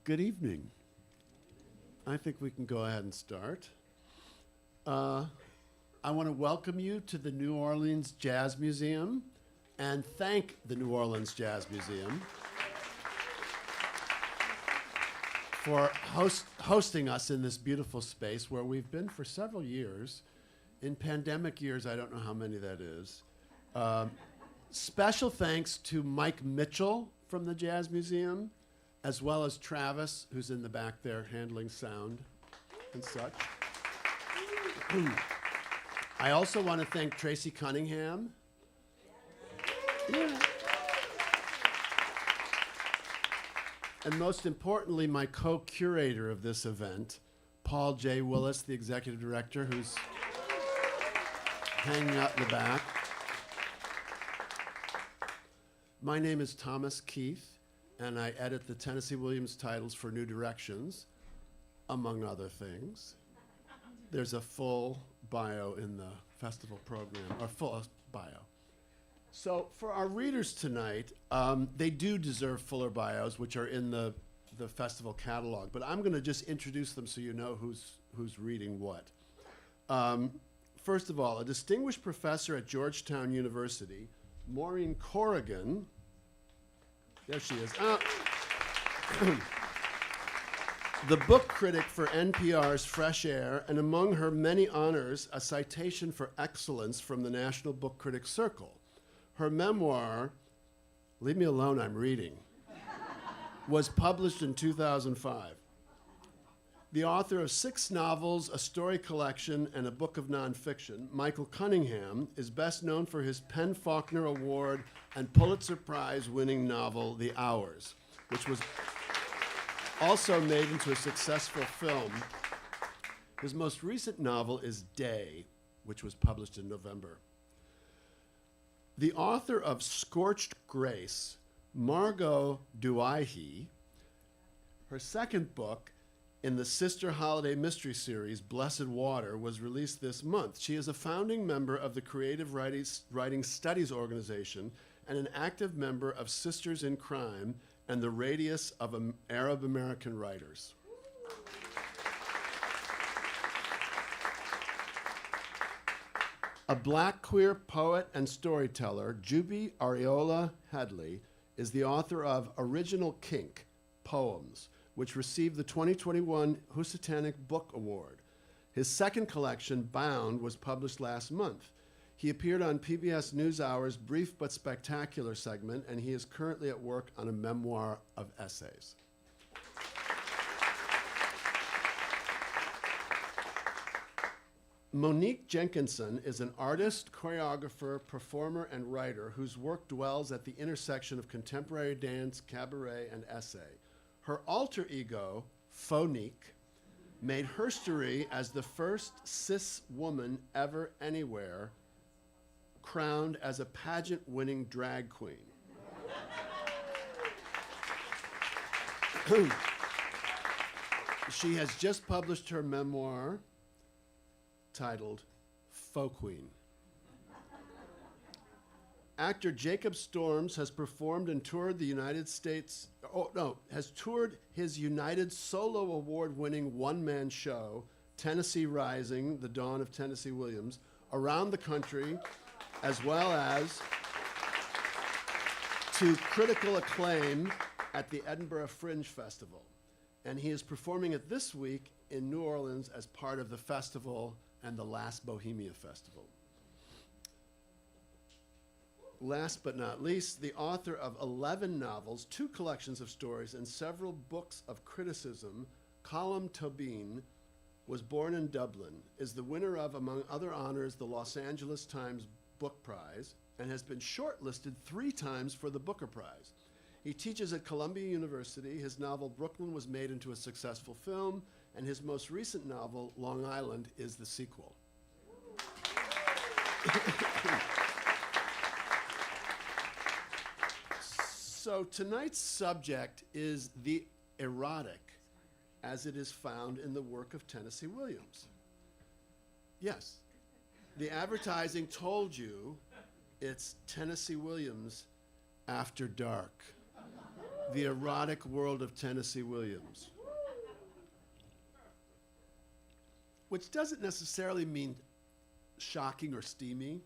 Good evening. I think we can go ahead and start. I want to welcome you to the New Orleans Jazz Museum and thank the New Orleans Jazz Museum for hosting us in this beautiful space where we've been for several years. In pandemic years, I don't know how many that is. Special thanks to Mike Mitchell from the Jazz Museum, as well as Travis, who's in the back there handling sound and such. I also want to thank Tracy Cunningham. Yeah. And most importantly, my co-curator of this event, Paul J. Willis, the executive director, who's hanging out in the back. My name is Thomas Keith, and I edit the Tennessee Williams titles for New Directions, among other things. There's a full bio in the festival program, or full bio. So for our readers tonight, they do deserve fuller bios, which are in the festival catalog, but I'm gonna just introduce them so you know who's reading what. First of all, a distinguished professor at Georgetown University, Maureen Corrigan. There she is. The book critic for NPR's Fresh Air, and among her many honors, a citation for excellence from the National Book Critics Circle. Her memoir, Leave Me Alone, I'm Reading, was published in 2005. The author of 6 novels, a story collection, and a book of nonfiction, Michael Cunningham is best known for his PEN/Faulkner Award and Pulitzer Prize-winning novel, The Hours, which was also made into a successful film. His most recent novel is Day, which was published in November. The author of Scorched Grace, Margot Douaihy, her second book in the sister holiday mystery series, Blessed Water, was released this month. She is a founding member of the Creative Writing Studies Organization and an active member of Sisters in Crime and the Radius of Arab American Writers. A Black queer poet and storyteller, Jubi Ariolla-Headley is the author of Original Kink, Poems, which received the 2021 Housatonic Book Award. His second collection, Bound, was published last month. He appeared on PBS NewsHour's Brief But Spectacular segment, and he is currently at work on a memoir of essays. Monique Jenkinson is an artist, choreographer, performer, and writer whose work dwells at the intersection of contemporary dance, cabaret, and essay. Her alter ego, Phonique, made herstory as the first cis woman ever anywhere crowned as a pageant-winning drag queen. She has just published her memoir titled Faux Queen. Actor Jacob Storms has performed and toured the has toured his United Solo Award-winning one-man show, Tennessee Rising, The Dawn of Tennessee Williams, around the country, as well as to critical acclaim at the Edinburgh Fringe Festival. And he is performing it this week in New Orleans as part of the festival and the Last Bohemia Festival. Last but not least, the author of 11 novels, 2 collections of stories, and several books of criticism, Colm Toibin was born in Dublin, is the winner of, among other honors, the Los Angeles Times Book Prize, and has been shortlisted 3 times for the Booker Prize. He teaches at Columbia University. His novel Brooklyn was made into a successful film, and his most recent novel, Long Island, is the sequel. So tonight's subject is the erotic as it is found in the work of Tennessee Williams. Yes, the advertising told you it's Tennessee Williams after dark. The Erotic World of Tennessee Williams. Which doesn't necessarily mean shocking or steamy.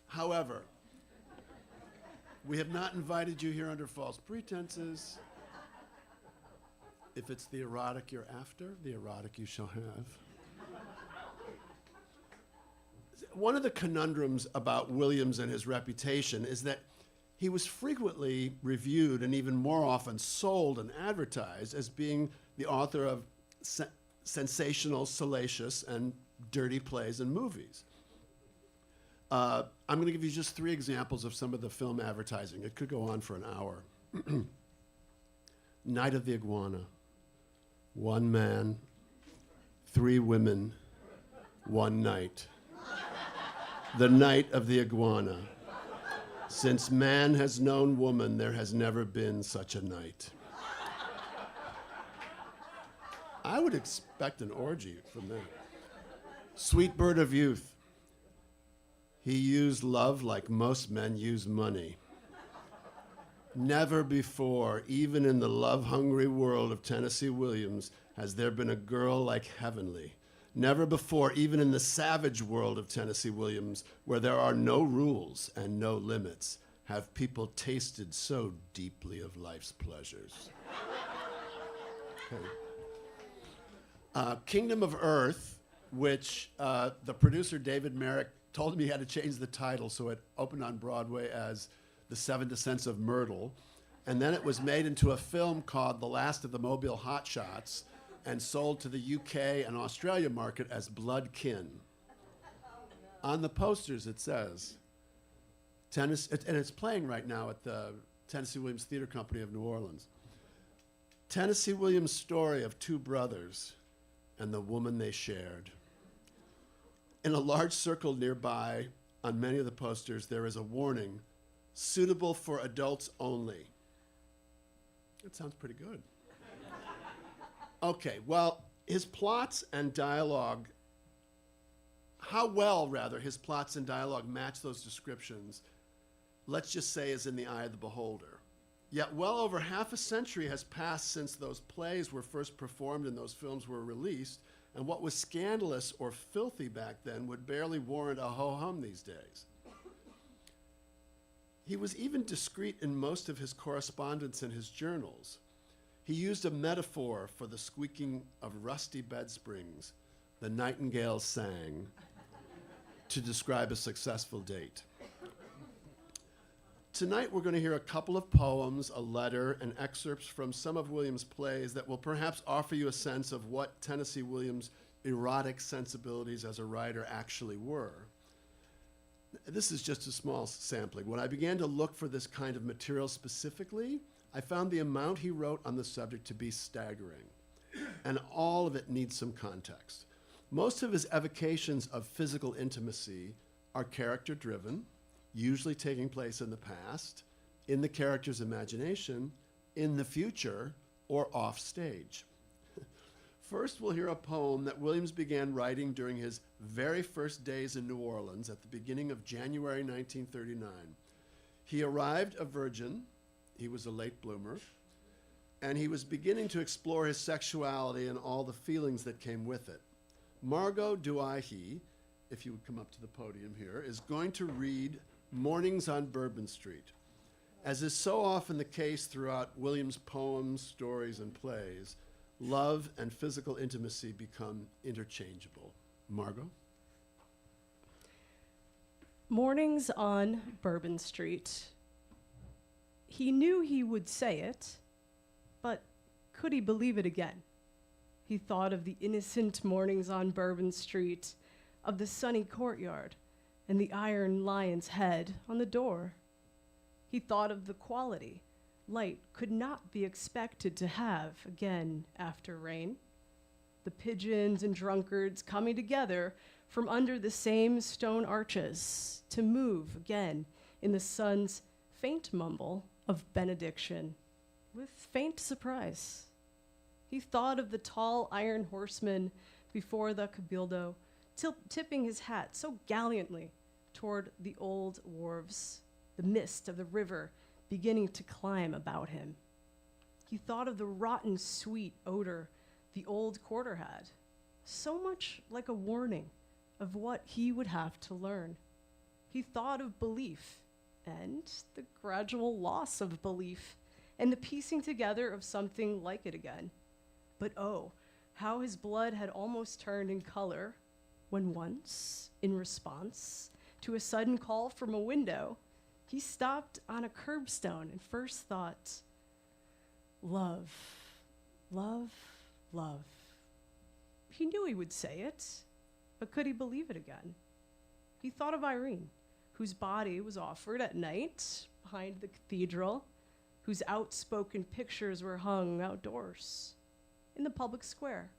However, we have not invited you here under false pretenses. If it's the erotic you're after, the erotic you shall have. One of the conundrums about Williams and his reputation is that he was frequently reviewed and even more often sold and advertised as being the author of sensational, salacious, and dirty plays and movies. I'm going to give you just 3 examples of some of the film advertising. It could go on for an hour. Night of the Iguana. 1 man, 3 women, 1 night. The night of the Iguana. Since man has known woman, there has never been such a night. I would expect an orgy from that. Sweet bird of youth. He used love like most men use money. Never before, even in the love-hungry world of Tennessee Williams, has there been a girl like Heavenly. Never before, even in the savage world of Tennessee Williams, where there are no rules and no limits, have people tasted so deeply of life's pleasures. Okay. Kingdom of Earth, which the producer David Merrick told me he had to change the title, so it opened on Broadway as The 7 Descents of Myrtle, and then it was made into a film called The Last of the Mobile Hotshots and sold to the UK and Australia market as Bloodkin. On the posters it says, and it's playing right now at the Tennessee Williams Theater Company of New Orleans. Tennessee Williams' story of 2 brothers and the woman they shared. In a large circle nearby, on many of the posters, there is a warning, suitable for adults only. That sounds pretty good. Okay, well, his plots and dialogue, how well, rather, his plots and dialogue match those descriptions, let's just say is in the eye of the beholder. Yet well over half a century has passed since those plays were first performed and those films were released, and what was scandalous or filthy back then would barely warrant a ho-hum these days. He was even discreet in most of his correspondence and his journals. He used a metaphor for the squeaking of rusty bed springs, the nightingale sang, to describe a successful date. Tonight we're going to hear a couple of poems, a letter, and excerpts from some of Williams' plays that will perhaps offer you a sense of what Tennessee Williams' erotic sensibilities as a writer actually were. This is just a small sampling. When I began to look for this kind of material specifically, I found the amount he wrote on the subject to be staggering, and all of it needs some context. Most of his evocations of physical intimacy are character-driven, usually taking place in the past, in the character's imagination, in the future, or off stage. First, we'll hear a poem that Williams began writing during his very first days in New Orleans at the beginning of January 1939. He arrived a virgin, he was a late bloomer, and he was beginning to explore his sexuality and all the feelings that came with it. Margot Douaihy, if you would come up to the podium here, is going to read Mornings on Bourbon Street. As is so often the case throughout Williams' poems, stories, and plays, love and physical intimacy become interchangeable. Margot? Mornings on Bourbon Street. He knew he would say it, but could he believe it again? He thought of the innocent mornings on Bourbon Street, of the sunny courtyard, and the iron lion's head on the door. He thought of the quality light could not be expected to have again after rain. The pigeons and drunkards coming together from under the same stone arches to move again in the sun's faint mumble of benediction with faint surprise. He thought of the tall iron horseman before the cabildo, tipping his hat so gallantly toward the old wharves, the mist of the river beginning to climb about him. He thought of the rotten, sweet odor the old quarter had, so much like a warning of what he would have to learn. He thought of belief and the gradual loss of belief and the piecing together of something like it again. But oh, how his blood had almost turned in color when once, in response to a sudden call from a window, he stopped on a curbstone and first thought, love, love, love. He knew he would say it, but could he believe it again? He thought of Irene, whose body was offered at night behind the cathedral, whose outspoken pictures were hung outdoors in the public square,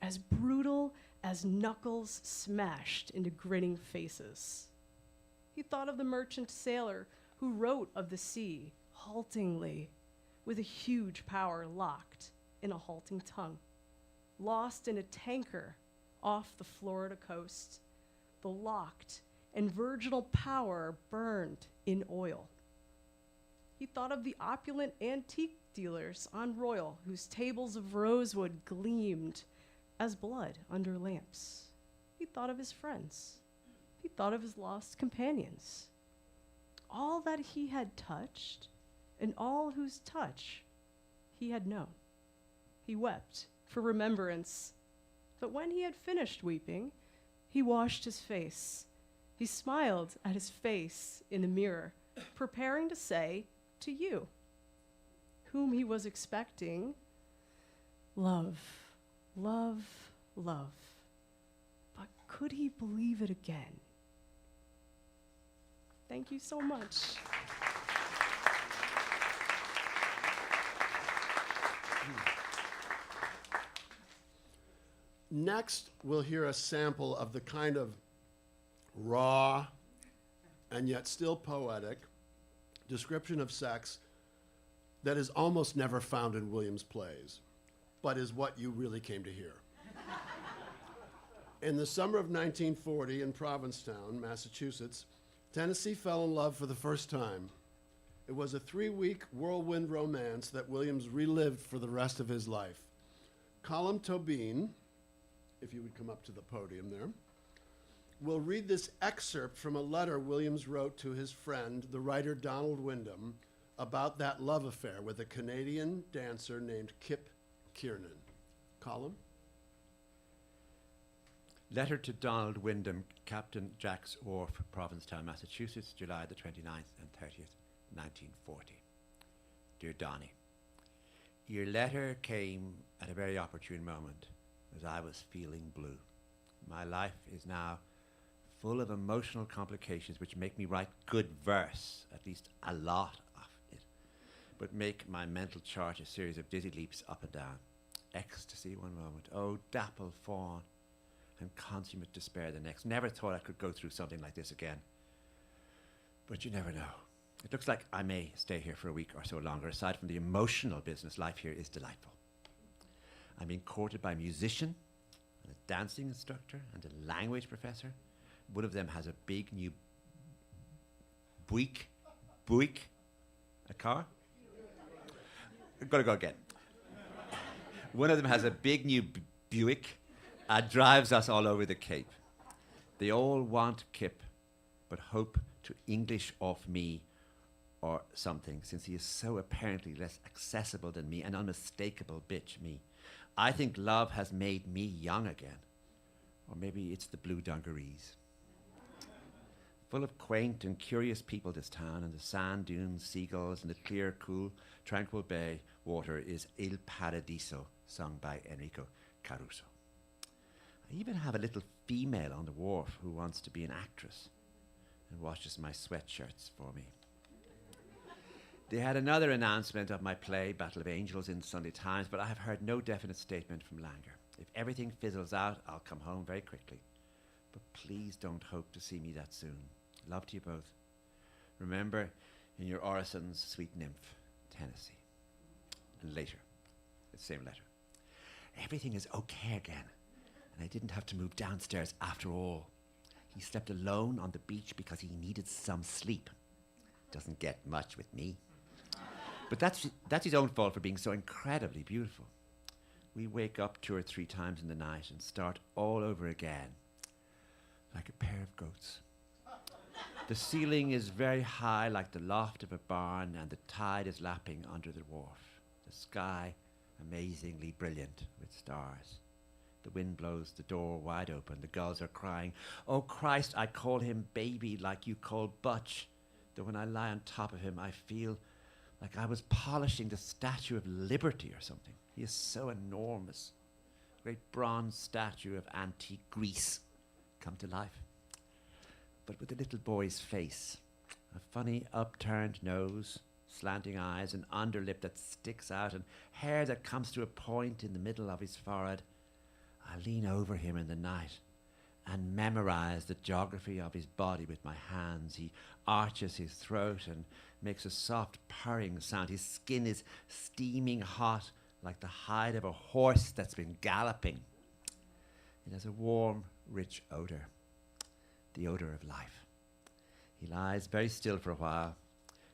as brutal as knuckles smashed into grinning faces. He thought of the merchant sailor who wrote of the sea haltingly, with a huge power locked in a halting tongue, lost in a tanker off the Florida coast, the locked and virginal power burned in oil. He thought of the opulent antique dealers on Royal, whose tables of rosewood gleamed as blood under lamps. He thought of his friends. He thought of his lost companions. All that he had touched, and all whose touch he had known. He wept for remembrance, but when he had finished weeping, he washed his face. He smiled at his face in the mirror, preparing to say to you, whom he was expecting, love, love, love. But could he believe it again? Thank you so much. Next, we'll hear a sample of the kind of raw and yet still poetic description of sex that is almost never found in Williams' plays, but is what you really came to hear. In the summer of 1940 in Provincetown, Massachusetts, Tennessee fell in love for the first time. It was a 3-week whirlwind romance that Williams relived for the rest of his life. Colm Toibin, if you would come up to the podium there, will read this excerpt from a letter Williams wrote to his friend, the writer Donald Wyndham, about that love affair with a Canadian dancer named Kip Kiernan. Colm? Letter to Donald Wyndham, Captain Jack's Wharf, Provincetown, Massachusetts, July the 29th and 30th, 1940. Dear Donnie, your letter came at a very opportune moment as I was feeling blue. My life is now full of emotional complications which make me write good verse, at least a lot of it, but make my mental chart a series of dizzy leaps up and down. Ecstasy one moment, oh dapple fawn, and consummate despair the next. Never thought I could go through something like this again. But you never know. It looks like I may stay here for a week or so longer. Aside from the emotional business, life here is delightful. I'm being courted by a musician, and a dancing instructor, and a language professor. One of them has a big new Buick, a car? I've got to go again. One of them has a big new Buick and drives us all over the Cape. They all want Kip, but hope to English off me or something, since he is so apparently less accessible than me, an unmistakable bitch, me. I think love has made me young again. Or maybe it's the blue dungarees. Full of quaint and curious people, this town, and the sand dunes, seagulls, and the clear, cool, tranquil bay water is Il Paradiso, sung by Enrico Caruso. I even have a little female on the wharf who wants to be an actress and washes my sweatshirts for me. They had another announcement of my play, Battle of Angels, in Sunday Times, but I have heard no definite statement from Langer. If everything fizzles out, I'll come home very quickly. But please don't hope to see me that soon. Love to you both. Remember, in your orisons, sweet nymph, Tennessee. And later, the same letter. Everything is okay again, and I didn't have to move downstairs after all. He slept alone on the beach because he needed some sleep. Doesn't get much with me. But that's his own fault for being so incredibly beautiful. We wake up 2 or 3 times in the night and start all over again, like a pair of goats. The ceiling is very high, like the loft of a barn, and the tide is lapping under the wharf. The sky amazingly brilliant with stars. The wind blows the door wide open. The gulls are crying, "Oh Christ, I call him baby like you call Butch. Though when I lie on top of him, I feel like I was polishing the Statue of Liberty or something. He is so enormous. Great bronze statue of antique Greece come to life. But with a little boy's face, a funny upturned nose, slanting eyes, an underlip that sticks out, and hair that comes to a point in the middle of his forehead. I lean over him in the night and memorize the geography of his body with my hands. He arches his throat and makes a soft purring sound. His skin is steaming hot like the hide of a horse that's been galloping. It has a warm, rich odor, the odor of life. He lies very still for a while.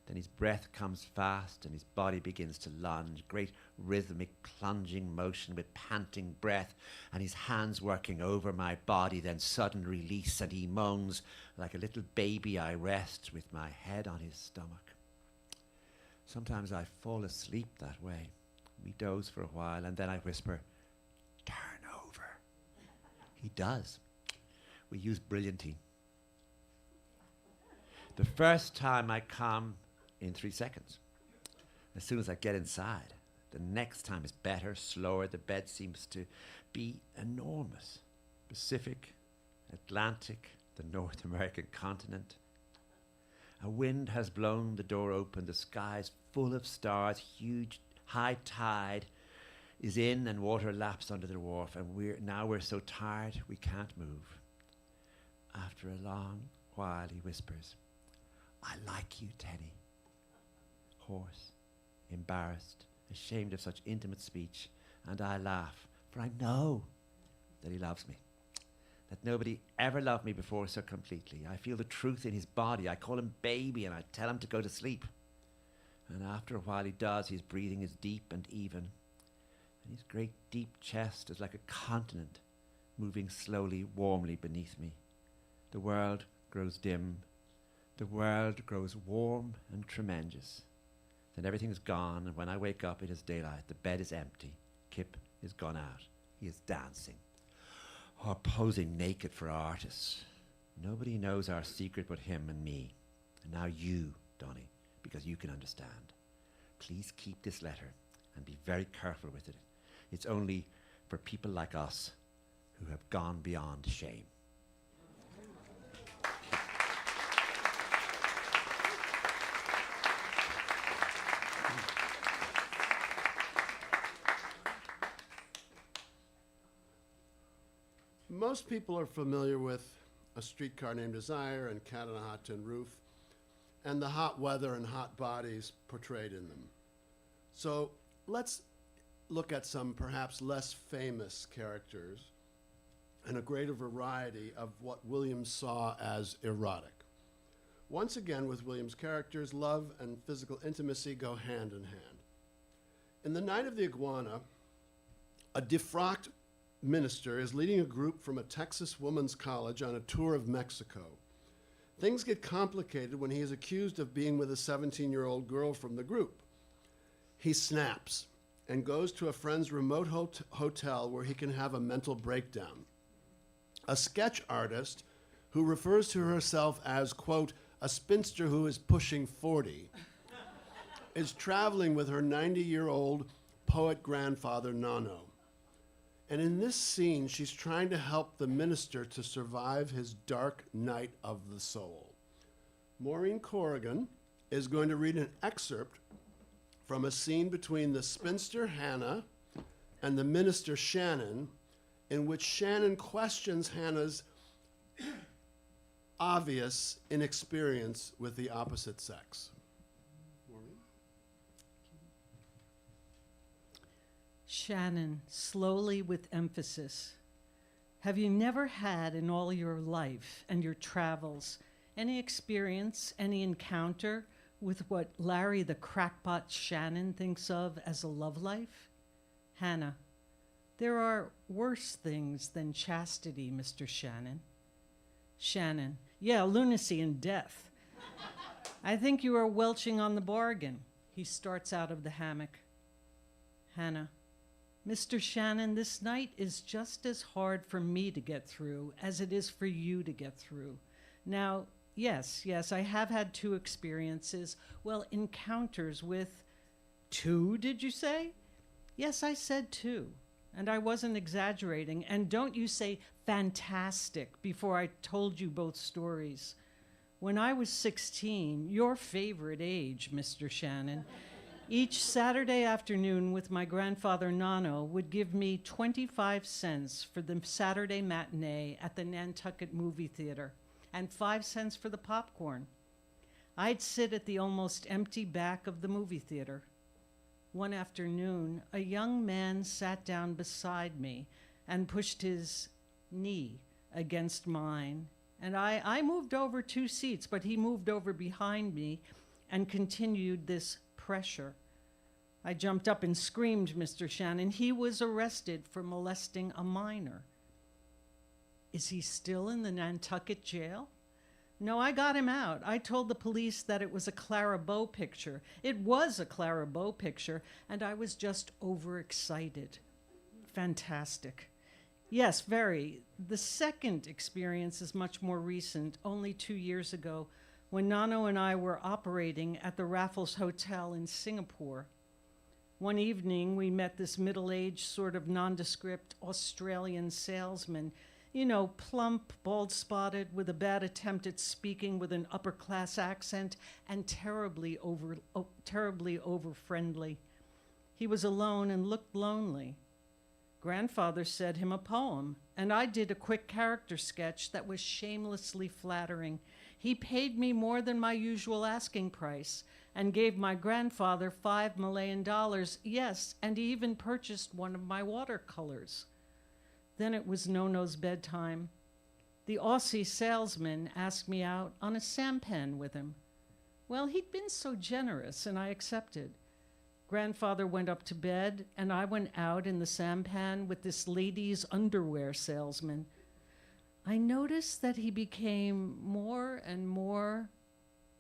Then his breath comes fast and his body begins to lunge, great rhythmic plunging motion with panting breath, and his hands working over my body, then sudden release, and he moans like a little baby. I rest with my head on his stomach. Sometimes I fall asleep that way. We doze for a while, and then I whisper, "Turn over." He does. We use brilliantine. The first time I come in 3 seconds. As soon as I get inside, the next time is better, slower. The bed seems to be enormous. Pacific, Atlantic, the North American continent. A wind has blown the door open. The sky is full of stars. Huge high tide is in and water laps under the wharf, and we're so tired we can't move. After a long while he whispers, "I like you, Tenny." Hoarse, embarrassed, ashamed of such intimate speech, and I laugh, for I know that he loves me, that nobody ever loved me before so completely. I feel the truth in his body. I call him baby, and I tell him to go to sleep. And after a while he does. His breathing is deep and even, and his great deep chest is like a continent moving slowly, warmly beneath me. The world grows dim. The world grows warm and tremendous. Then everything is gone, and when I wake up, it is daylight. The bed is empty. Kip is gone out. He is dancing, or posing naked for artists. Nobody knows our secret but him and me. And now you, Donny, because you can understand. Please keep this letter and be very careful with it. It's only for people like us who have gone beyond shame. Most people are familiar with A Streetcar Named Desire and Cat on a Hot Tin Roof, and the hot weather and hot bodies portrayed in them. So let's look at some perhaps less famous characters and a greater variety of what Williams saw as erotic. Once again, with Williams' characters, love and physical intimacy go hand in hand. In The Night of the Iguana, a defrocked minister is leading a group from a Texas woman's college on a tour of Mexico. Things get complicated when he is accused of being with a 17-year-old girl from the group. He snaps and goes to a friend's remote hotel where he can have a mental breakdown. A sketch artist who refers to herself as, quote, "a spinster who is pushing 40, is traveling with her 90-year-old poet grandfather, Nano. And in this scene, she's trying to help the minister to survive his dark night of the soul. Maureen Corrigan is going to read an excerpt from a scene between the spinster Hannah and the minister Shannon, in which Shannon questions Hannah's obvious inexperience with the opposite sex. Maureen? Shannon, slowly with emphasis. Have you never had in all your life and your travels any experience, any encounter with what Larry the crackpot Shannon thinks of as a love life? Hannah, there are worse things than chastity, Mr. Shannon. Shannon, yeah, lunacy and death. I think you are welching on the bargain. He starts out of the hammock. Hannah, Mr. Shannon, this night is just as hard for me to get through as it is for you to get through. Now, yes, I have had 2 experiences, well, encounters with 2, did you say? Yes, I said 2, and I wasn't exaggerating. And don't you say fantastic before I told you both stories. When I was 16, your favorite age, Mr. Shannon, each Saturday afternoon with my grandfather Nano would give me 25 cents for the Saturday matinee at the Nantucket movie theater and 5 cents for the popcorn. I'd sit at the almost empty back of the movie theater. One afternoon, a young man sat down beside me and pushed his knee against mine. And I moved over 2 seats, but he moved over behind me and continued this pressure. I jumped up and screamed, Mr. Shannon. He was arrested for molesting a minor. Is he still in the Nantucket jail? No, I got him out. I told the police that it was a Clara Bow picture. It was a Clara Bow picture, and I was just overexcited. Fantastic. Yes, very. The second experience is much more recent, only 2 years ago, when Nano and I were operating at the Raffles Hotel in Singapore. One evening, we met this middle-aged, sort of nondescript Australian salesman, you know, plump, bald-spotted, with a bad attempt at speaking with an upper-class accent, and terribly over-friendly. He was alone and looked lonely. Grandfather said him a poem, and I did a quick character sketch that was shamelessly flattering. He paid me more than my usual asking price and gave my grandfather $5 million, yes, and he even purchased one of my watercolors. Then it was Nono's bedtime. The Aussie salesman asked me out on a sampan with him. Well, he'd been so generous, and I accepted. Grandfather went up to bed, and I went out in the sampan with this ladies' underwear salesman. I noticed that he became more and more...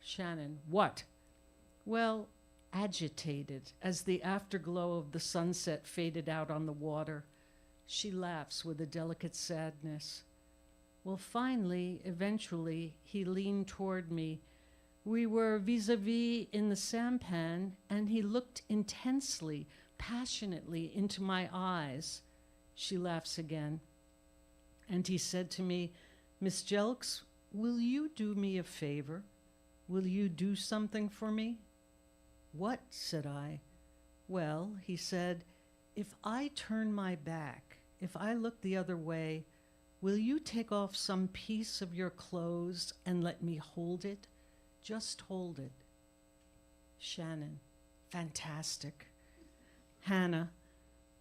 Shannon, what? Well, agitated as the afterglow of the sunset faded out on the water. She laughs with a delicate sadness. Well, finally, eventually, he leaned toward me. We were vis-a-vis in the sampan, and he looked intensely, passionately into my eyes. She laughs again. And he said to me, Miss Jelks, will you do me a favor? Will you do something for me? What? Said I. Well, he said, if I turn my back, if I look the other way, will you take off some piece of your clothes and let me hold it? Just hold it. Shannon, fantastic. Hannah,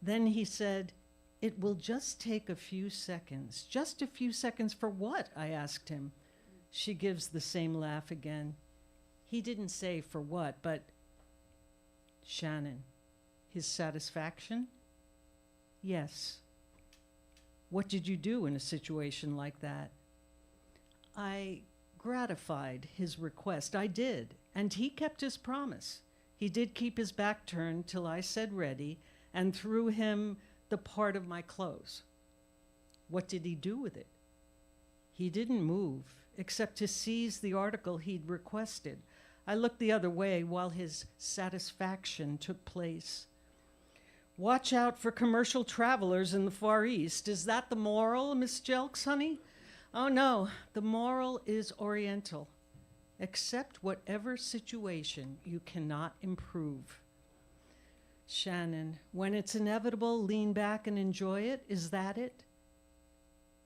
then he said, it will just take a few seconds. Just a few seconds for what? I asked him. She gives the same laugh again. He didn't say for what, but Shannon, his satisfaction? Yes. What did you do in a situation like that? I gratified his request. I did, and he kept his promise. He did keep his back turned till I said ready and threw him the part of my clothes. What did he do with it? He didn't move, except to seize the article he'd requested. I looked the other way while his satisfaction took place. Watch out for commercial travelers in the Far East. Is that the moral, Miss Jelks, honey? Oh, no, the moral is Oriental. Accept whatever situation you cannot improve. Shannon, when it's inevitable, lean back and enjoy it. Is that it?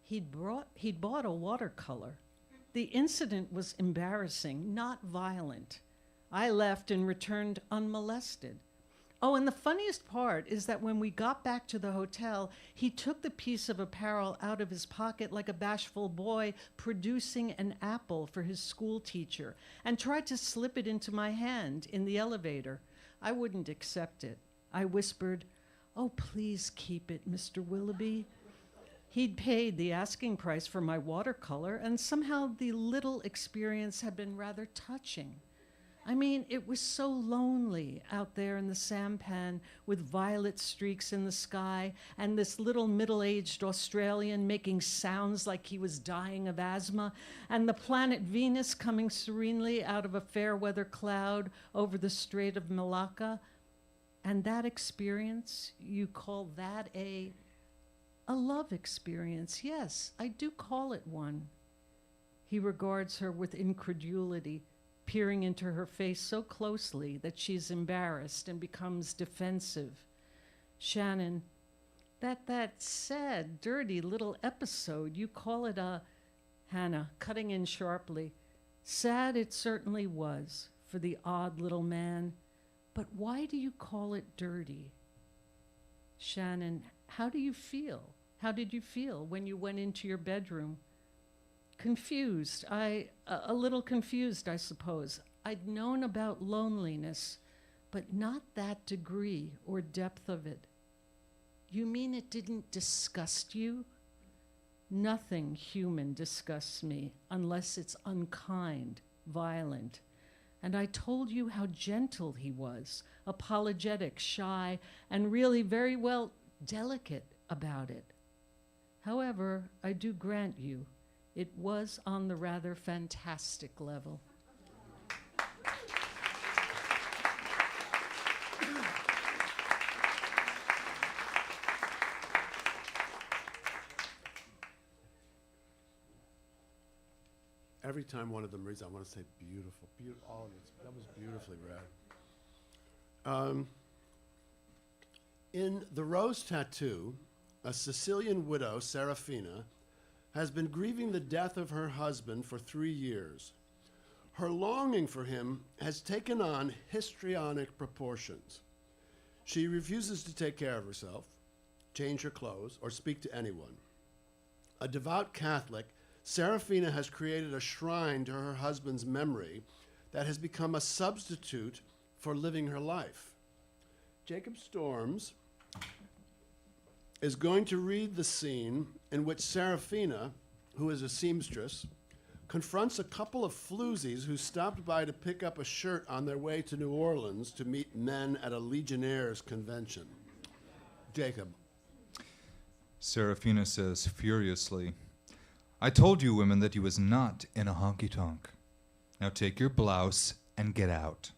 He'd bought a watercolor. The incident was embarrassing, not violent. I left and returned unmolested. Oh, and the funniest part is that when we got back to the hotel, he took the piece of apparel out of his pocket like a bashful boy producing an apple for his school teacher and tried to slip it into my hand in the elevator. I wouldn't accept it. I whispered, "Oh, please keep it, Mr. Willoughby." He'd paid the asking price for my watercolor, and somehow the little experience had been rather touching. I mean, it was so lonely out there in the sampan with violet streaks in the sky and this little middle-aged Australian making sounds like he was dying of asthma, and the planet Venus coming serenely out of a fair weather cloud over the Strait of Malacca. And that experience, you call that a love experience? Yes, I do call it one. He regards her with incredulity, peering into her face so closely that she's embarrassed and becomes defensive. Shannon, that sad, dirty little episode, you call it a... Hannah, cutting in sharply. Sad it certainly was for the odd little man, but why do you call it dirty? Shannon, how do you feel? How did you feel when you went into your bedroom? Confused. A little confused, I suppose. I'd known about loneliness, but not that degree or depth of it. You mean it didn't disgust you? Nothing human disgusts me unless it's unkind, violent. And I told you how gentle he was, apologetic, shy, and really very well delicate about it. However, I do grant you, it was on the rather fantastic level. Every time one of them reads, I want to say beautiful, beautiful. All of it. That was beautifully read. In The Rose Tattoo, a Sicilian widow, Serafina, has been grieving the death of her husband for 3 years. Her longing for him has taken on histrionic proportions. She refuses to take care of herself, change her clothes, or speak to anyone. A devout Catholic, Serafina has created a shrine to her husband's memory that has become a substitute for living her life. Jacob Storms is going to read the scene in which Serafina, who is a seamstress, confronts a couple of floozies who stopped by to pick up a shirt on their way to New Orleans to meet men at a Legionnaires convention. Jacob. Serafina says furiously, "I told you women that you was not in a honky-tonk. Now take your blouse and get out.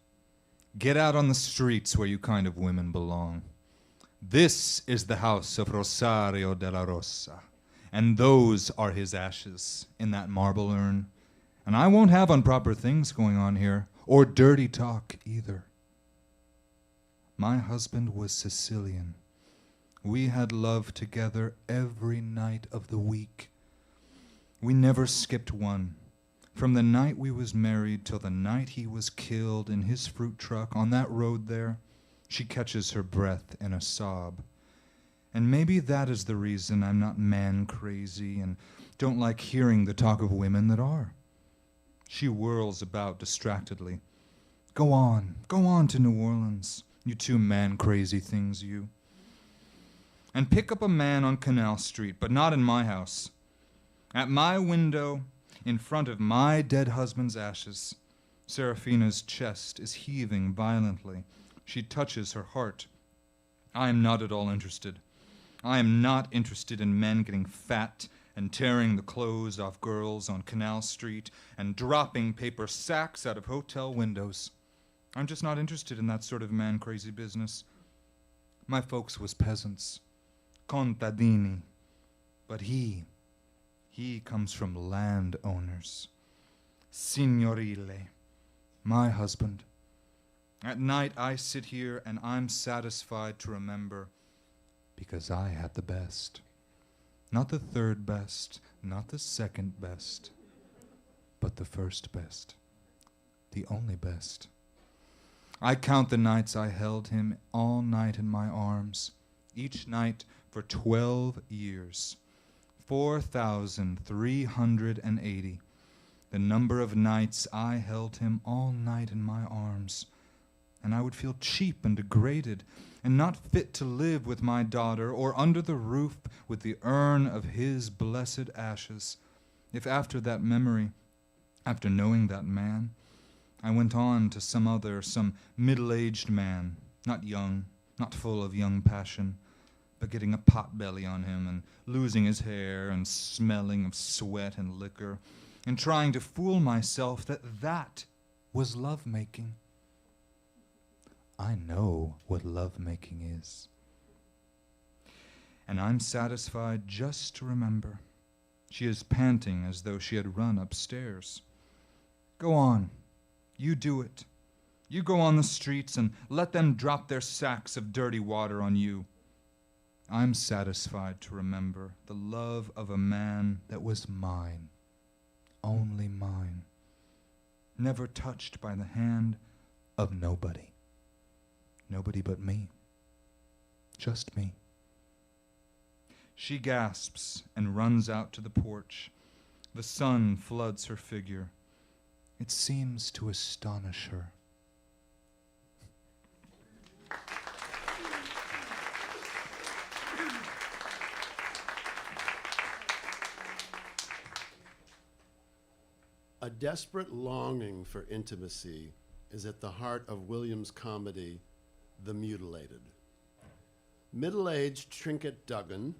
Get out on the streets where you kind of women belong. This is the house of Rosario de la Rosa, and those are his ashes in that marble urn. And I won't have improper things going on here, or dirty talk either. My husband was Sicilian. We had love together every night of the week. We never skipped one. From the night we was married till the night he was killed in his fruit truck on that road there, she catches her breath in a sob. And maybe that is the reason I'm not man-crazy and don't like hearing the talk of women that are." She whirls about distractedly. Go on to New Orleans, you two man-crazy things, you. And pick up a man on Canal Street, but not in my house. At my window, in front of my dead husband's ashes, Serafina's chest is heaving violently. She touches her heart. I am not at all interested. I am not interested in men getting fat and tearing the clothes off girls on Canal Street and dropping paper sacks out of hotel windows. I'm just not interested in that sort of man-crazy business. My folks was peasants, contadini, but he comes from landowners. Signorile, my husband. At night I sit here and I'm satisfied to remember, because I had the best. Not the third best, not the second best, but the first best, the only best. I count the nights I held him all night in my arms, each night for 12 years. 4,380, the number of nights I held him all night in my arms. And I would feel cheap and degraded, and not fit to live with my daughter, or under the roof with the urn of his blessed ashes, if after that memory, after knowing that man, I went on to some middle-aged man, not young, not full of young passion, but getting a pot-belly on him and losing his hair and smelling of sweat and liquor, and trying to fool myself that was love-making. I know what love-making is. And I'm satisfied just to remember. She is panting as though she had run upstairs. Go on. You do it. You go on the streets and let them drop their sacks of dirty water on you. I'm satisfied to remember the love of a man that was mine, only mine, never touched by the hand of nobody. Nobody but me. Just me. She gasps and runs out to the porch. The sun floods her figure. It seems to astonish her. A desperate longing for intimacy is at the heart of Williams' comedy, The Mutilated. Middle-aged Trinket Duggan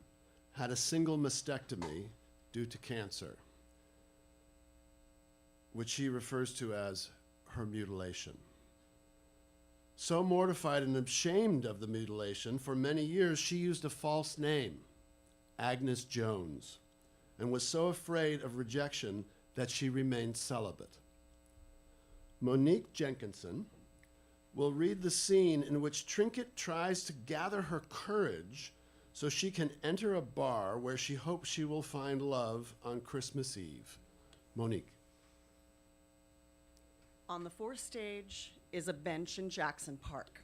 had a single mastectomy due to cancer, which she refers to as her mutilation. So mortified and ashamed of the mutilation, for many years she used a false name, Agnes Jones, and was so afraid of rejection that she remained celibate. Monique Jenkinson will read the scene in which Trinket tries to gather her courage so she can enter a bar where she hopes she will find love on Christmas Eve. Monique. On the forestage is a bench in Jackson Park.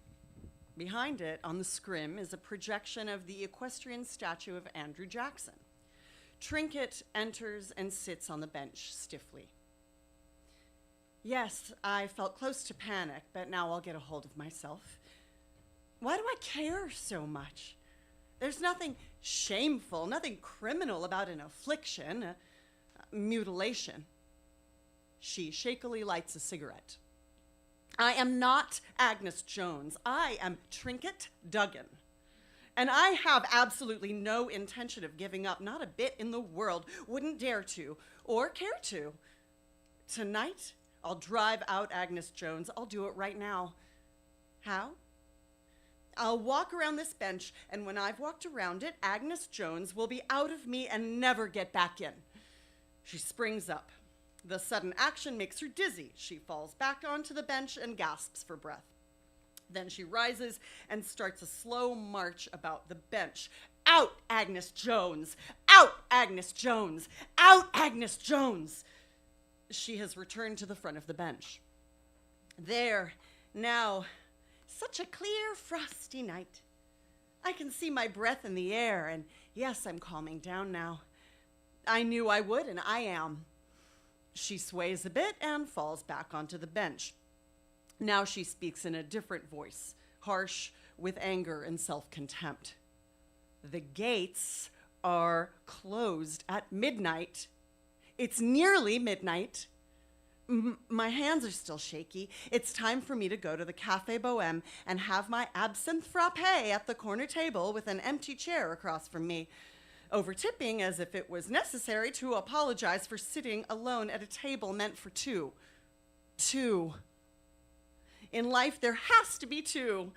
Behind it, on the scrim, is a projection of the equestrian statue of Andrew Jackson. Trinket enters and sits on the bench stiffly. Yes, I felt close to panic, but now I'll get a hold of myself. Why do I care so much? There's nothing shameful, nothing criminal about an affliction, a mutilation. She shakily lights a cigarette. I am not Agnes Jones. I am Trinket Duggan. And I have absolutely no intention of giving up, not a bit in the world. Wouldn't dare to, or care to. Tonight, I'll drive out Agnes Jones. I'll do it right now. How? I'll walk around this bench, and when I've walked around it, Agnes Jones will be out of me and never get back in. She springs up. The sudden action makes her dizzy. She falls back onto the bench and gasps for breath. Then she rises and starts a slow march about the bench. Out, Agnes Jones! Out, Agnes Jones! Out, Agnes Jones! She has returned to the front of the bench. There, now, such a clear, frosty night. I can see my breath in the air, and yes, I'm calming down now. I knew I would, and I am. She sways a bit and falls back onto the bench. Now she speaks in a different voice, harsh with anger and self-contempt. The gates are closed at midnight. It's nearly midnight. My hands are still shaky. It's time for me to go to the Café Bohème and have my absinthe frappé at the corner table with an empty chair across from me, over-tipping as if it was necessary to apologize for sitting alone at a table meant for two. Two. In life, there has to be two.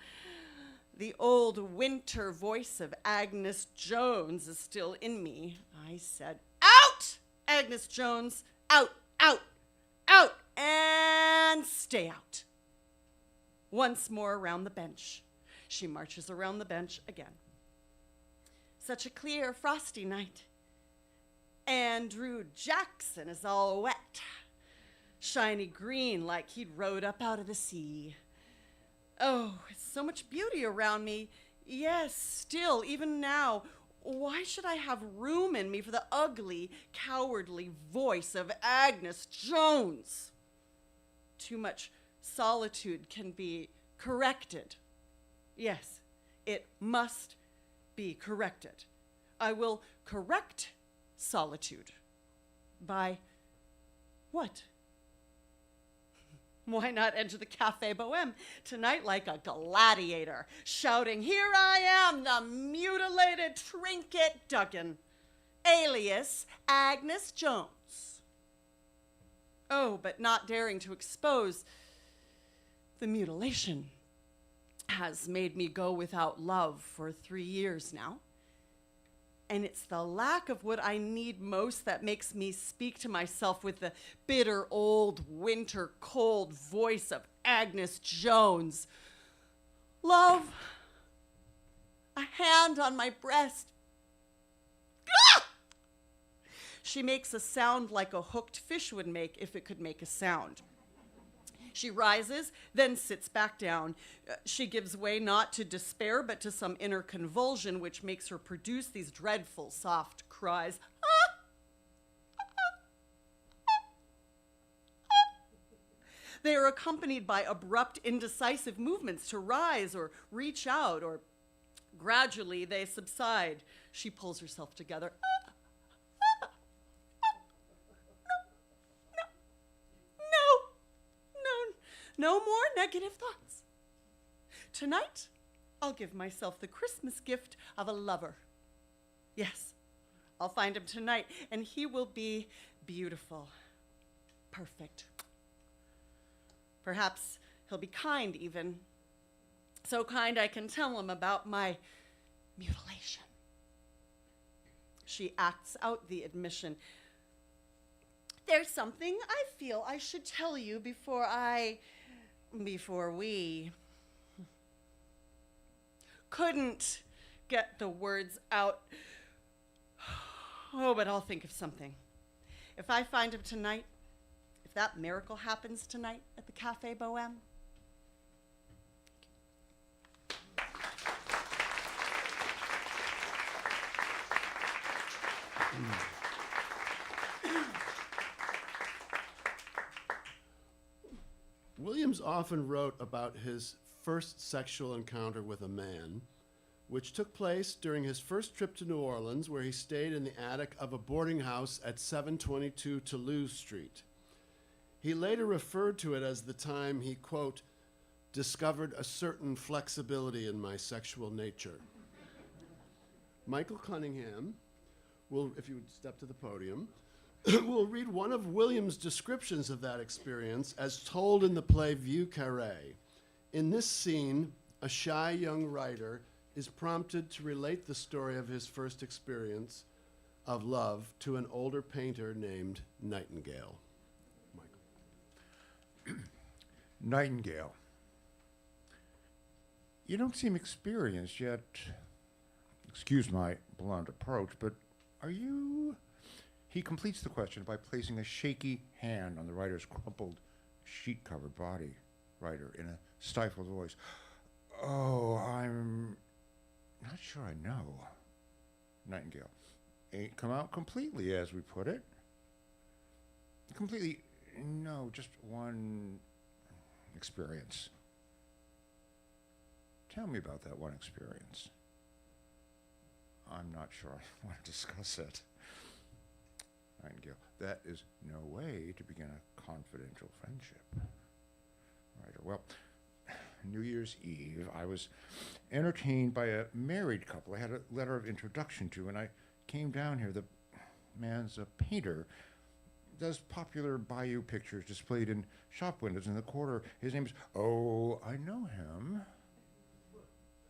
The old winter voice of Agnes Jones is still in me. I said, out, Agnes Jones, out, out, out, and stay out. Once more around the bench. She marches around the bench again. Such a clear, frosty night. Andrew Jackson is all wet. Shiny green like he'd rode up out of the sea. Oh, so much beauty around me. Yes, still, even now. Why should I have room in me for the ugly, cowardly voice of Agnes Jones? Too much solitude can be corrected. Yes, it must be corrected. I will correct solitude. By what? Why not enter the Café Bohème tonight like a gladiator, shouting, "Here I am, the mutilated Trinket Duggan, alias Agnes Jones." Oh, but not daring to expose the mutilation has made me go without love for 3 years now. And it's the lack of what I need most that makes me speak to myself with the bitter old winter cold voice of Agnes Jones. Love, a hand on my breast. Ah! She makes a sound like a hooked fish would make if it could make a sound. She rises, then sits back down. She gives way not to despair, but to some inner convulsion, which makes her produce these dreadful, soft cries. They are accompanied by abrupt, indecisive movements to rise or reach out, or gradually they subside. She pulls herself together. No more negative thoughts. Tonight, I'll give myself the Christmas gift of a lover. Yes, I'll find him tonight, and he will be beautiful, perfect. Perhaps he'll be kind even. So kind I can tell him about my mutilation. She acts out the admission. There's something I feel I should tell you before we couldn't get the words out. Oh, but I'll think of something. If I find him tonight, if that miracle happens tonight at the Café Bohème, Williams often wrote about his first sexual encounter with a man, which took place during his first trip to New Orleans, where he stayed in the attic of a boarding house at 722 Toulouse Street. He later referred to it as the time he, quote, discovered a certain flexibility in my sexual nature. Michael Cunningham will, if you would step to the podium, will read one of Williams' descriptions of that experience as told in the play Vieux Carré. In this scene, a shy young writer is prompted to relate the story of his first experience of love to an older painter named Nightingale. Michael. Nightingale. You don't seem experienced yet. Excuse my blunt approach, but are you... He completes the question by placing a shaky hand on the writer's crumpled, sheet-covered body. Writer, in a stifled voice. Oh, I'm not sure I know. Nightingale. Ain't come out completely, as we put it. Completely, no, just one experience. Tell me about that one experience. I'm not sure I want to discuss it. Nightingale, that is no way to begin a confidential friendship. Writer, well, New Year's Eve, I was entertained by a married couple I had a letter of introduction to, and I came down here. The man's a painter, does popular bayou pictures displayed in shop windows in the quarter. His name is, oh, I know him.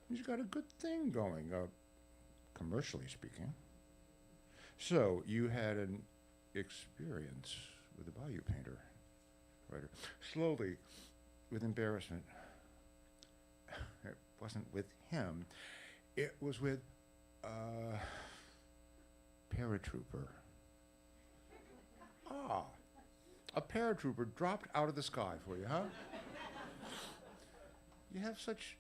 He's got a good thing going, commercially speaking. So, you had an experience with a bayou painter. Writer, slowly, with embarrassment. It wasn't with him. It was with a paratrooper. Ah, a paratrooper dropped out of the sky for you, huh? You have such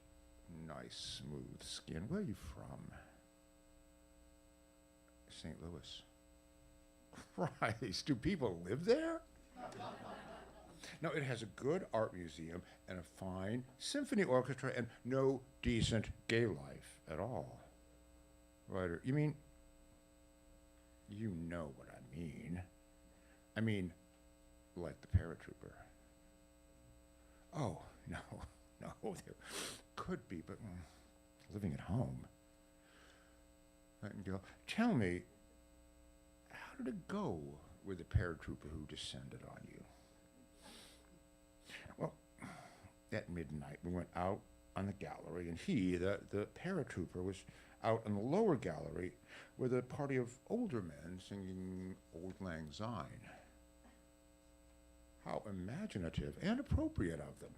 nice, smooth skin. Where are you from? St. Louis. Christ, do people live there? No, it has a good art museum and a fine symphony orchestra and no decent gay life at all. Writer, you mean, you know what I mean. I mean, like the paratrooper. Oh, no, there could be, but living at home. Nightingale, tell me, how did it go with the paratrooper who descended on you? Well, at midnight, we went out on the gallery, and he, the paratrooper, was out on the lower gallery with a party of older men singing Old Lang Syne. How imaginative and appropriate of them.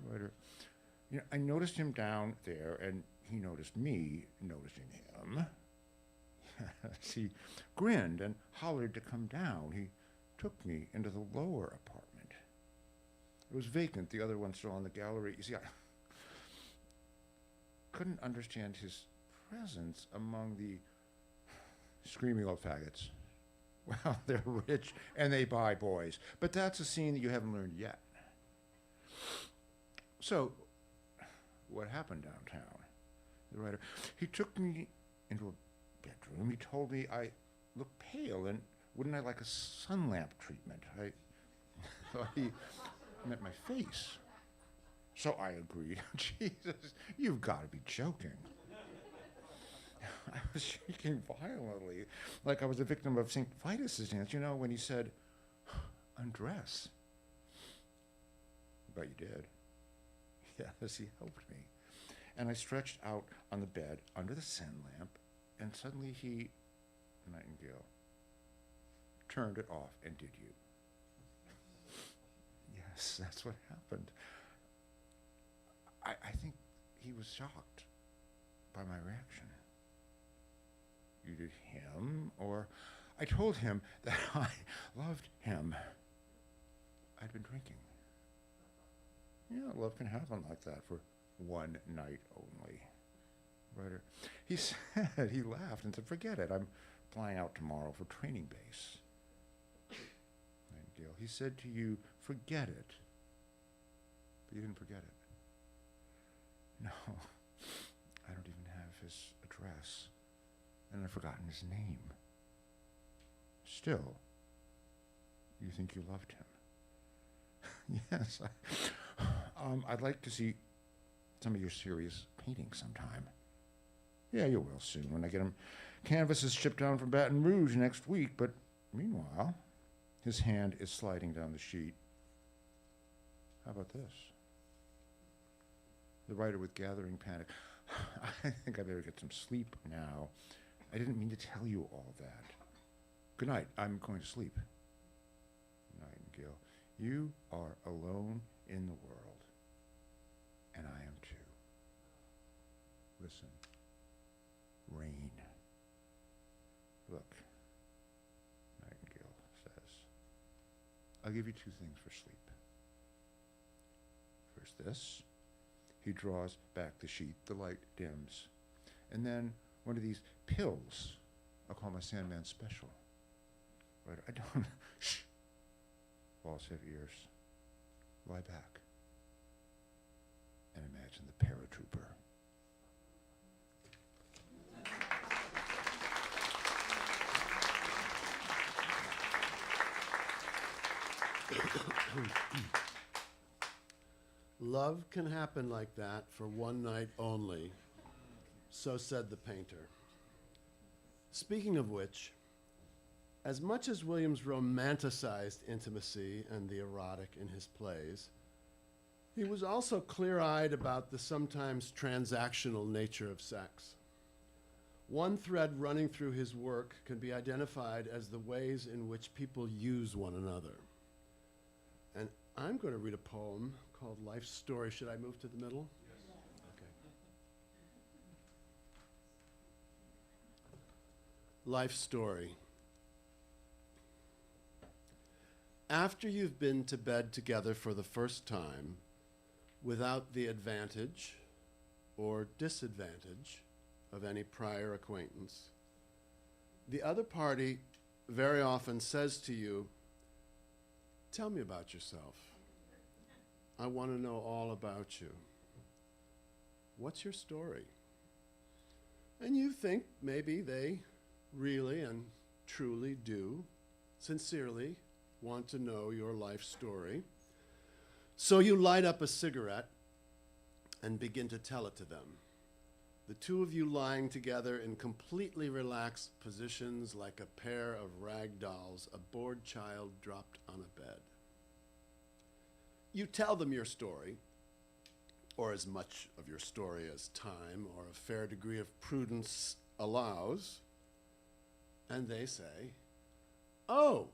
Writer, you know, I noticed him down there, and he noticed me noticing him. He grinned and hollered to come down. He took me into the lower apartment. It was vacant, the other one still on the gallery. You see, I couldn't understand his presence among the screaming old faggots. Well, they're rich and they buy boys, but that's a scene that you haven't learned yet. So, what happened downtown? The writer, he took me into a bedroom. He told me I looked pale and wouldn't I like a sun lamp treatment? I thought he meant my face. So I agreed. Jesus, you've got to be joking. I was shaking violently, like I was a victim of St. Vitus's dance, you know, when he said, undress. But you did. Yes, he helped me. And I stretched out on the bed under the sun lamp, and suddenly he, Nightingale, turned it off and did you. Yes, that's what happened. I think he was shocked by my reaction. You did him, or I told him that I loved him. I'd been drinking. Yeah, love can happen like that for one night only. Writer, he said, he laughed and said, forget it, I'm flying out tomorrow for training base. Nightingale, he said to you, forget it. But you didn't forget it. No, I don't even have his address, and I've forgotten his name. Still, you think you loved him? Yes, I'd like to see some of your serious paintings sometime. Yeah, you will soon, when I get him canvases shipped down from Baton Rouge next week, but meanwhile, his hand is sliding down the sheet. How about this? The writer with gathering panic. I think I better get some sleep now. I didn't mean to tell you all that. Good night. I'm going to sleep. Nightingale, you are alone in the world, and I am too. Listen. Rain. Look, Nightingale says, I'll give you two things for sleep. First this. He draws back the sheet, the light dims. And then one of these pills, I'll call my Sandman special. Right, I don't, shh. Walls have ears. Lie back. And imagine the paratrooper. Love can happen like that for one night only, so said the painter. Speaking of which, as much as Williams romanticized intimacy and the erotic in his plays, he was also clear-eyed about the sometimes transactional nature of sex. One thread running through his work can be identified as the ways in which people use one another. And I'm going to read a poem called Life's Story. Should I move to the middle? Yes. Okay. Life's Story. After you've been to bed together for the first time, without the advantage or disadvantage of any prior acquaintance. The other party very often says to you, "Tell me about yourself. I want to know all about you. What's your story?" And you think maybe they really and truly do, sincerely want to know your life story. So you light up a cigarette and begin to tell it to them. The two of you lying together in completely relaxed positions like a pair of rag dolls, a bored child dropped on a bed. You tell them your story, or as much of your story as time or a fair degree of prudence allows, and they say, "Oh,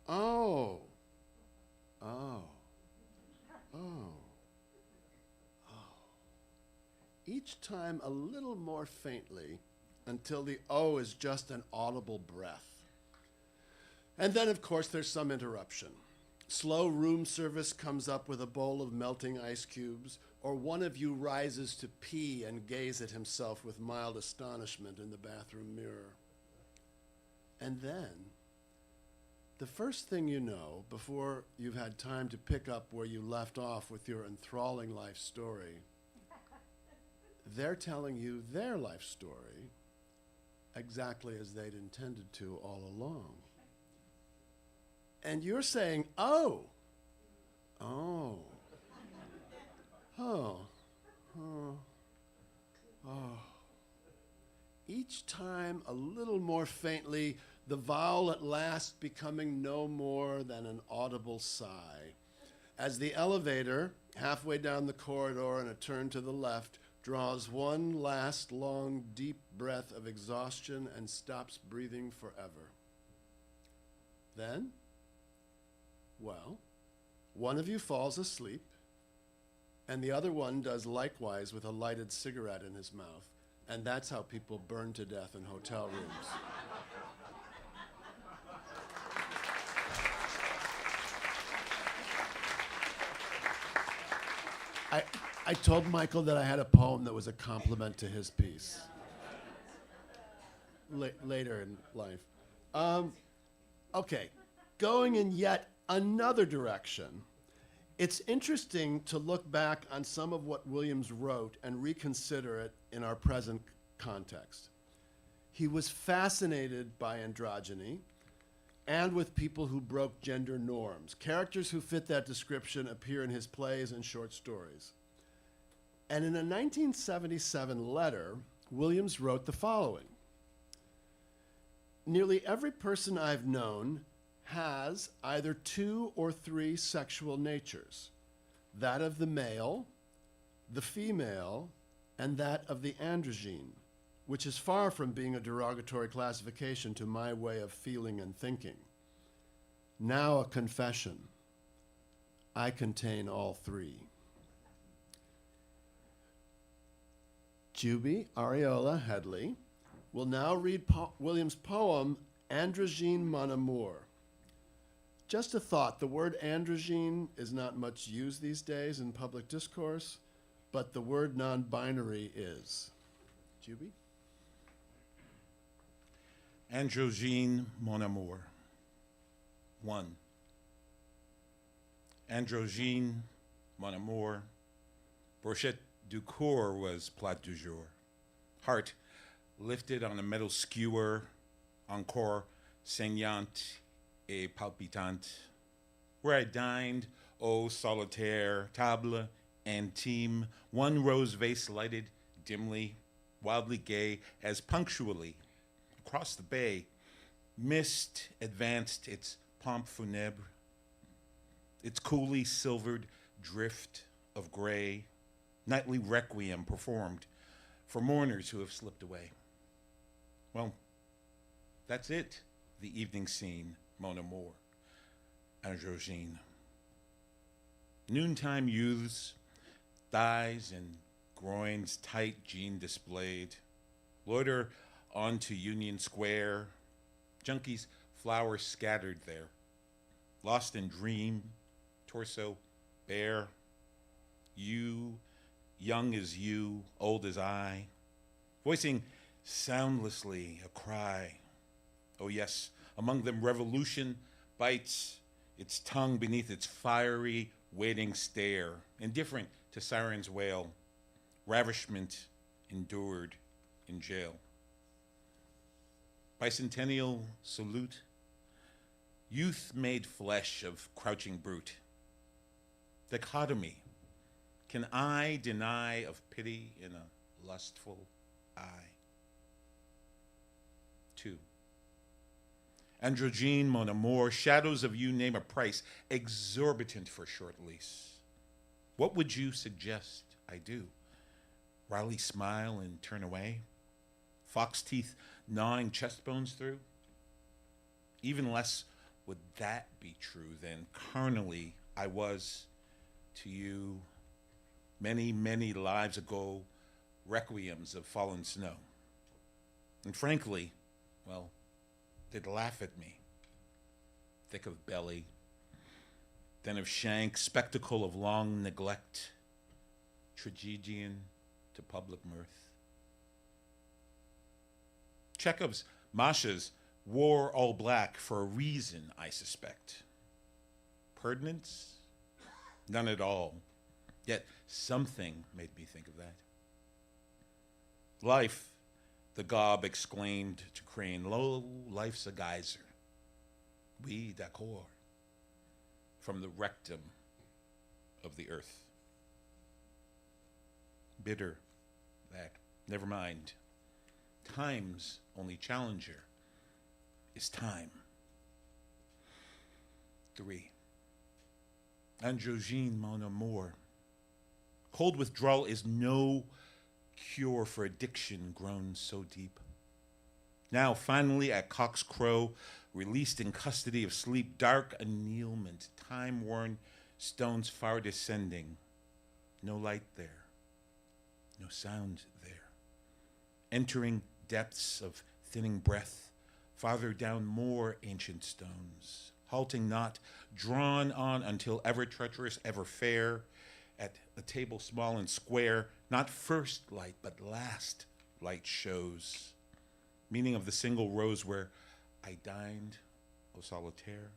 oh, oh, oh, oh." Each time a little more faintly until the "oh" is just an audible breath. And then, of course, there's some interruption. Slow room service comes up with a bowl of melting ice cubes, or one of you rises to pee and gaze at himself with mild astonishment in the bathroom mirror. And then, the first thing you know, before you've had time to pick up where you left off with your enthralling life story, they're telling you their life story exactly as they'd intended to all along. And you're saying, "Oh, oh, oh, oh, oh." Each time a little more faintly, the vowel at last becoming no more than an audible sigh, as the elevator, halfway down the corridor and a turn to the left, draws one last long, deep breath of exhaustion and stops breathing forever. Then, well, one of you falls asleep, and the other one does likewise with a lighted cigarette in his mouth, and that's how people burn to death in hotel rooms. I told Michael that I had a poem that was a compliment to his piece. Later in life. Okay, going in yet another direction. It's interesting to look back on some of what Williams wrote and reconsider it in our present context. He was fascinated by androgyny and with people who broke gender norms. Characters who fit that description appear in his plays and short stories. And in a 1977 letter, Williams wrote the following: "Nearly every person I've known has either 2 or 3 sexual natures, that of the male, the female, and that of the androgyne, which is far from being a derogatory classification to my way of feeling and thinking. Now a confession. I contain all 3. Jubi Ariolla-Headley will now read Williams' poem, Androgyne Mon Amour. Just a thought, the word androgyne is not much used these days in public discourse, but the word non-binary is. Jubi? Androgyne Mon Amour. 1. Androgyne Mon Amour. Brochette du coeur was plat du jour. Heart lifted on a metal skewer, encore saignante et palpitante. Where I dined, oh solitaire, table intime, one rose vase lighted dimly, wildly gay, as punctually across the bay, mist advanced its pompe funèbre, its coolly silvered drift of gray, nightly requiem performed for mourners who have slipped away. Well, that's it, the evening scene, Mon Amour, Androgyne. Noontime youths, thighs and groins tight jean displayed, loiter onto Union Square, junkies flowers scattered there, lost in dream, torso bare, you, young as you, old as I, voicing soundlessly a cry. Oh yes, among them revolution bites its tongue beneath its fiery, waiting stare, indifferent to siren's wail, ravishment endured in jail. Bicentennial salute, youth made flesh of crouching brute. Dichotomy, can I deny of pity in a lustful eye? 2. Androgyne, mon amour, shadows of you name a price, exorbitant for short lease. What would you suggest I do? Wryly smile and turn away? Fox teeth gnawing chest bones through? Even less would that be true than carnally I was to you many, many lives ago, requiems of fallen snow. And frankly, well, they'd laugh at me, thick of belly, then of shank, spectacle of long neglect, tragedian to public mirth. Chekhov's Masha's wore all black for a reason, I suspect. Pertinence? None at all. Yet something made me think of that. Life, the gob exclaimed to Crane, lo, life's a geyser. Oui, d'accord. From the rectum of the earth. Bitter, that, never mind. Time's only challenger is time. 3. Androgyne, mon amour. Cold withdrawal is no cure for addiction grown so deep. Now, finally, at cock's crow, released in custody of sleep, dark annealment, time-worn stones far descending. No light there, no sound there. Entering depths of thinning breath, farther down more ancient stones, halting not, drawn on until ever treacherous, ever fair, at a table small and square, not first light, but last light shows, meaning of the single rose where I dined au solitaire,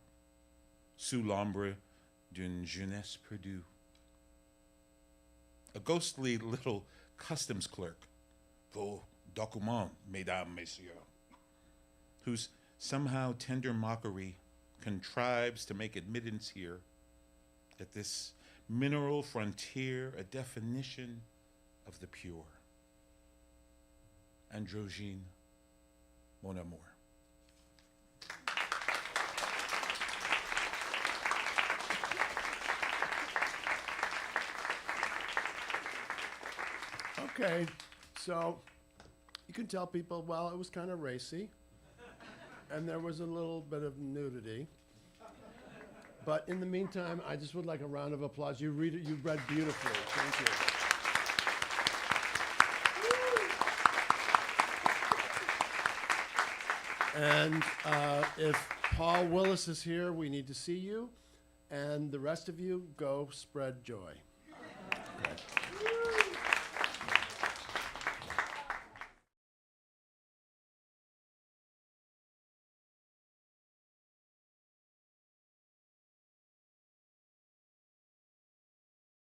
sous l'ombre d'une jeunesse perdue. A ghostly little customs clerk, vos documents, mesdames, messieurs, whose somehow tender mockery contrives to make admittance here at this mineral frontier, a definition of the pure. Androgyne, mon amour. Okay, so you can tell people, well, it was kind of racy, and there was a little bit of nudity. But in the meantime, I just would like a round of applause. You read beautifully. Thank you. And if Paul Willis is here, we need to see you. And the rest of you, go spread joy.